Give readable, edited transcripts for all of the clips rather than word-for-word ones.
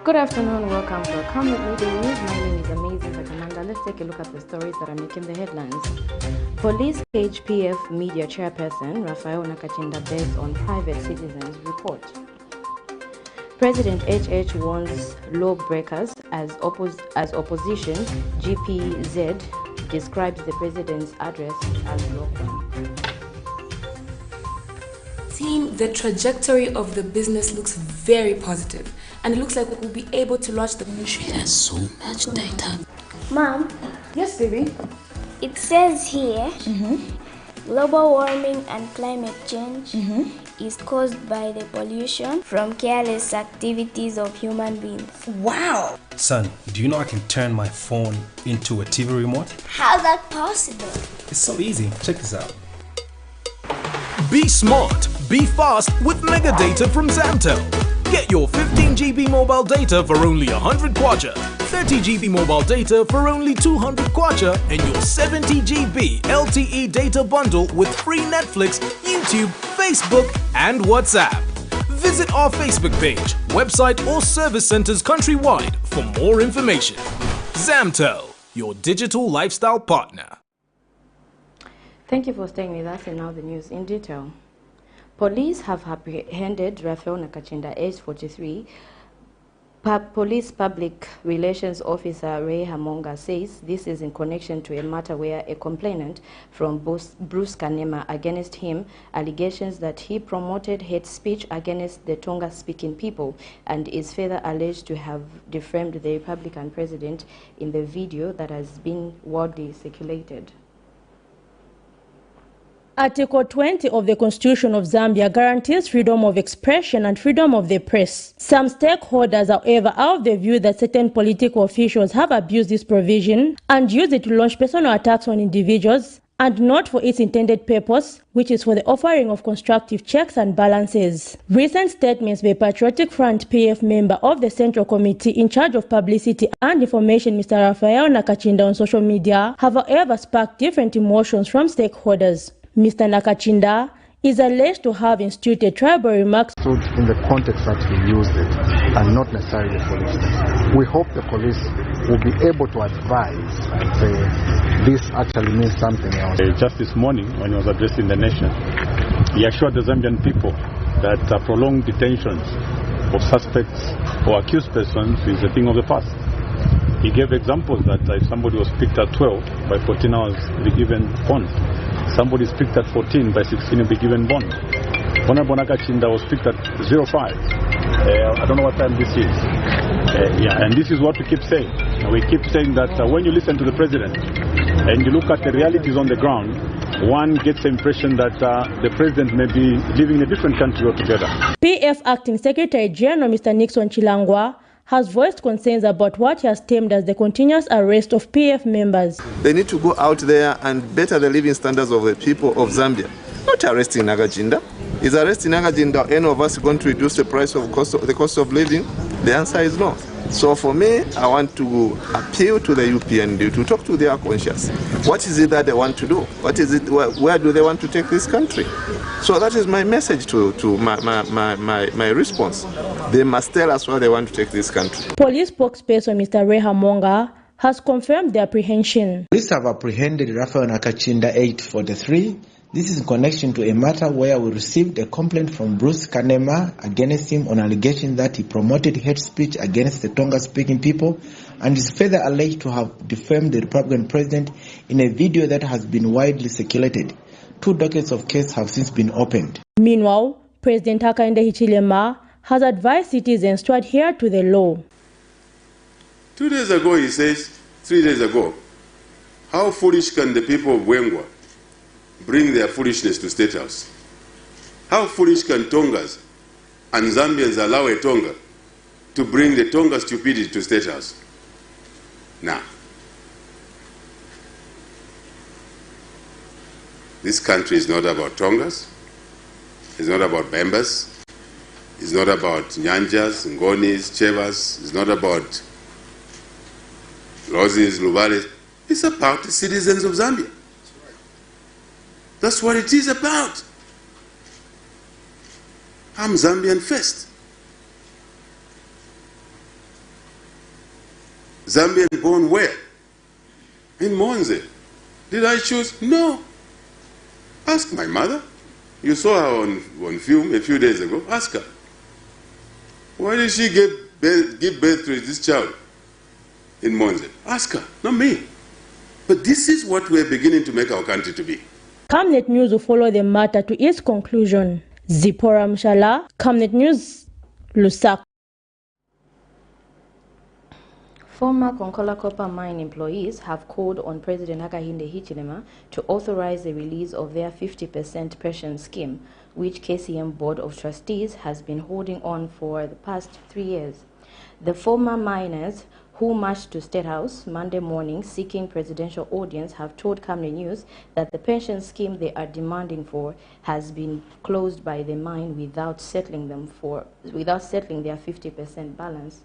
Good afternoon, welcome to Camnet Media News. My name is Amazing Commander. Let's take a look at the stories that are making the headlines. Police cage PF media chairperson RAPHAEL NAKACINDA based on private citizens report. President HH warns lawbreakers as opposition. GPZ describes the president's address as LUKEWARM. Team, the trajectory of the business looks very positive, and it looks like we'll be able to launch the She has so much data. Mom? Yes, baby? It says here, global warming and climate change is caused by the pollution from careless activities of human beings. Wow! Son, do you know I can turn my phone into a TV remote? How's that possible? It's so easy. Check this out. Be smart, be fast with mega data from Zamtel. Get your 15 GB mobile data for only 100 kwacha, 30 GB mobile data for only 200 kwacha, and your 70 GB LTE data bundle with free Netflix, YouTube, Facebook, and WhatsApp. Visit our Facebook page, website, or service centers countrywide for more information. Zamtel, your digital lifestyle partner. Thank you for staying with us, and now the news in detail. Police have apprehended RAPHAEL NAKACINDA, age 43. Police Public Relations Officer Ray Hamonga says this is in connection to a matter where a complainant from Bruce Kanema against him allegations that he promoted hate speech against the Tonga-speaking people and is further alleged to have defamed the Republican president in the video that has been widely circulated. Article 20 of the Constitution of Zambia guarantees freedom of expression and freedom of the press. Some stakeholders, however, are of the view that certain political officials have abused this provision and used it to launch personal attacks on individuals and not for its intended purpose, which is for the offering of constructive checks and balances. Recent statements by Patriotic Front PF member of the Central Committee in charge of publicity and information, Mr. RAPHAEL NAKACINDA, on social media have, however, sparked different emotions from stakeholders. Mr. NAKACINDA is alleged to have instituted tribal remarks in the context that he used it, and not necessarily the police. We hope the police will be able to advise and say this actually means something else. Just this morning, when he was addressing the nation, he assured the Zambian people that prolonged detentions of suspects or accused persons is a thing of the past. He gave examples that if somebody was picked at 12, by 14 hours, be given bond. Somebody is picked at 14, by 16 will be given bond. Honorable NAKACINDA was picked at 05. I don't know what time this is. And this is what we keep saying. We keep saying that when you listen to the president and you look at the realities on the ground, one gets the impression that the president may be living in a different country altogether. PF Acting Secretary General Mr. Nixon Chilangwa has voiced concerns about what he has termed as the continuous arrest of PF members. They need to go out there and better the living standards of the people of Zambia. Not arresting NAKACINDA. Is arresting NAKACINDA any of us going to reduce the price of the cost of living? The answer is no. So for me, I want to appeal to the UPND to talk to their conscience. What is it that they want to do? What is it? Where do they want to take this country? So that is my message to my response. They must tell us where they want to take this country. Police spokesperson Mr. Ray Hamonga has confirmed the apprehension. Police have apprehended RAPHAEL NAKACINDA 843. This is in connection to a matter where we received a complaint from Bruce Kanema against him on allegations that he promoted hate speech against the Tonga-speaking people and is further alleged to have defamed the Republican president in a video that has been widely circulated. 2 dockets of case have since been opened. Meanwhile, President Hakainde Hichilema has advised citizens to adhere to the law. 2 days ago, he says, 3 days ago, how foolish can the people of Wengwa bring their foolishness to State House? How foolish can Tongas and Zambians allow a Tonga to bring the Tonga stupidity to State House? Now, this country is not about Tongas, it's not about Bembas, it's not about Nyanjas, Ngonis, Chevas, it's not about Roses, Lubales. It's about the citizens of Zambia. That's what it is about. I'm Zambian first. Zambian born where? In Monze. Did I choose? No. Ask my mother. You saw her on film a few days ago. Ask her. Why did she give birth to this child in Monze? Ask her, not me. But this is what we're beginning to make our country to be. Camnet News will follow the matter to its conclusion. Zipporah Mshala, Camnet News, Lusaka. Former Konkola Copper Mine employees have called on President Hakainde Hichilema to authorize the release of their 50% pension scheme, which KCM Board of Trustees has been holding on for the past 3 years. The former miners who marched to State House Monday morning seeking presidential audience have told Camnet News that the pension scheme they are demanding for has been closed by the mine without settling their 50% balance.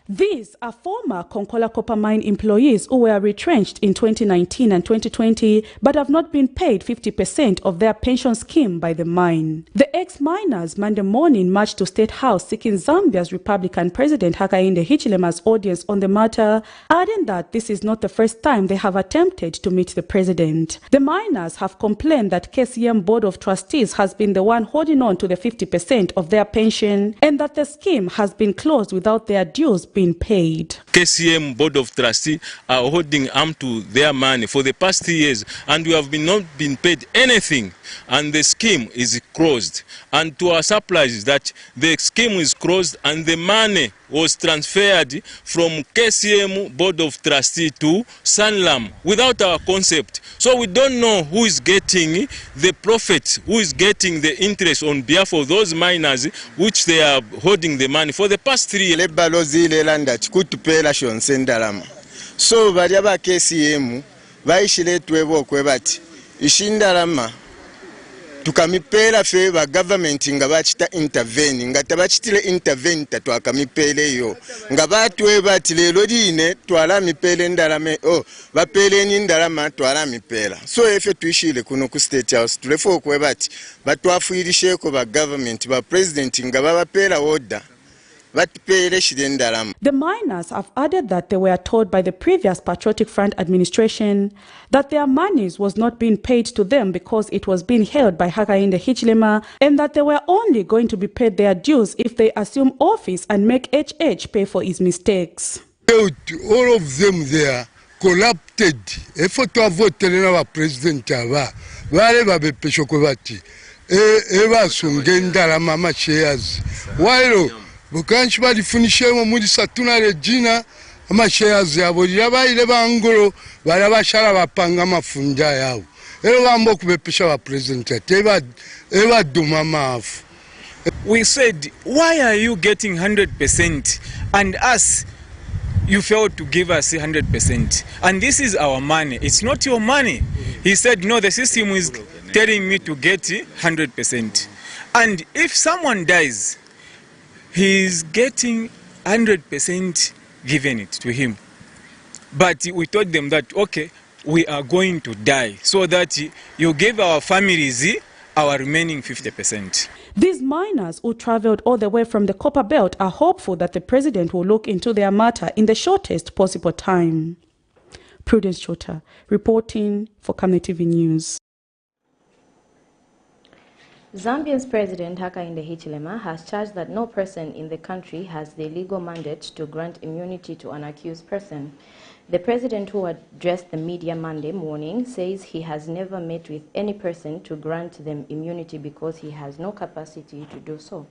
These are former Konkola Copper Mine employees who were retrenched in 2019 and 2020 but have not been paid 50% of their pension scheme by the mine. The ex-miners Monday morning marched to State House seeking Zambia's Republican President Hakainde Hichilema's audience on the matter, adding that this is not the first time they have attempted to meet the president. The miners have complained that KCM Board of Trustees has been the one holding on to the 50% of their pension and that the scheme has been closed without their dues being paid. KCM Board of Trustees are holding on to their money for the past 3 years and we have not been paid anything, and the scheme is closed. And to our surprise that the scheme is closed and the money was transferred from KCM Board of Trustees to Sanlam without our concept. So we don't know who is getting the profit, who is getting the interest on behalf of those miners which they are holding the money for the past 3 years. So bariaba KCM baishile twebo kwebati ishindalama tukamipela fe ba government nga bachita intervene nga tabachitile intervene tatwakamipele yo nga batwe bati lelo dine twala mipele ndalame bapele ni ndalama twala mipela so efe tuishile kuno ku State House tulefo kwebati batwafuirishe ko ba government ba president nga babapela order. The miners have added that they were told by the previous Patriotic Front administration that their monies was not being paid to them because it was being held by Hakainde Hichilema, and that they were only going to be paid their dues if they assume office and make HH pay for his mistakes. All of them there corrupted. Effort to vote the president wherever Peshokobati Eva Sungendara Mama shares. While Bukanchi balifunishemo muri Satuna Regina amashares yabo yabaire bangoro barabashara bapanga amafunja yabo ero bambo kubepesha ba president eba duma mafu. We said, why are you getting 100% and us you failed to give us 100%, and this is our money, it's not your money? He said, no, the system is telling me to get 100%, and if someone dies he's getting 100% given it to him. But we told them that, okay, we are going to die, so that you give our families our remaining 50%. These miners who traveled all the way from the Copper Belt are hopeful that the president will look into their matter in the shortest possible time. Prudence Chota, reporting for Camnet TV News. Zambia's President Hakainde Hichilema has charged that no person in the country has the legal mandate to grant immunity to an accused person. The president, who addressed the media Monday morning, says he has never met with any person to grant them immunity because he has no capacity to do so.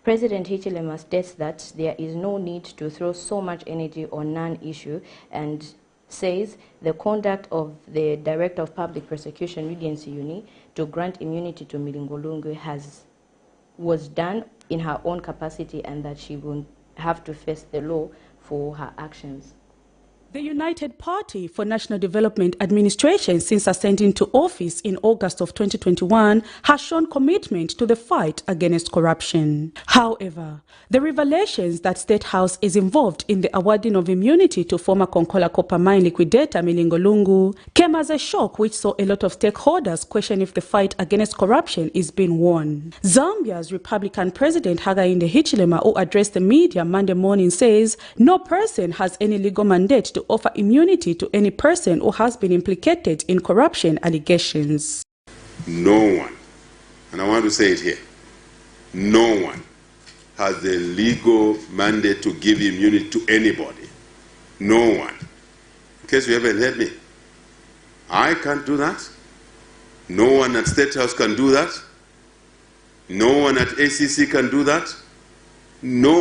President Hichilema states that there is no need to throw so much energy on non-issue and says the conduct of the Director of Public Prosecution, Udiensi Uni, to grant immunity to Milingolungu was done in her own capacity and that she will have to face the law for her actions. The United Party for National Development Administration, since ascending to office in August of 2021, has shown commitment to the fight against corruption. However, the revelations that State House is involved in the awarding of immunity to former Konkola copper mine liquidator Milingo Lungu came as a shock, which saw a lot of stakeholders question if the fight against corruption is being won. Zambia's Republican President Hakainde Hichilema, who addressed the media Monday morning, says no person has any legal mandate to offer immunity to any person who has been implicated in corruption allegations. No one, and I want to say it here, no one has the legal mandate to give immunity to anybody. No one. In case you haven't heard me, I can't do that. No one at State House can do that. No one at ACC can do that. No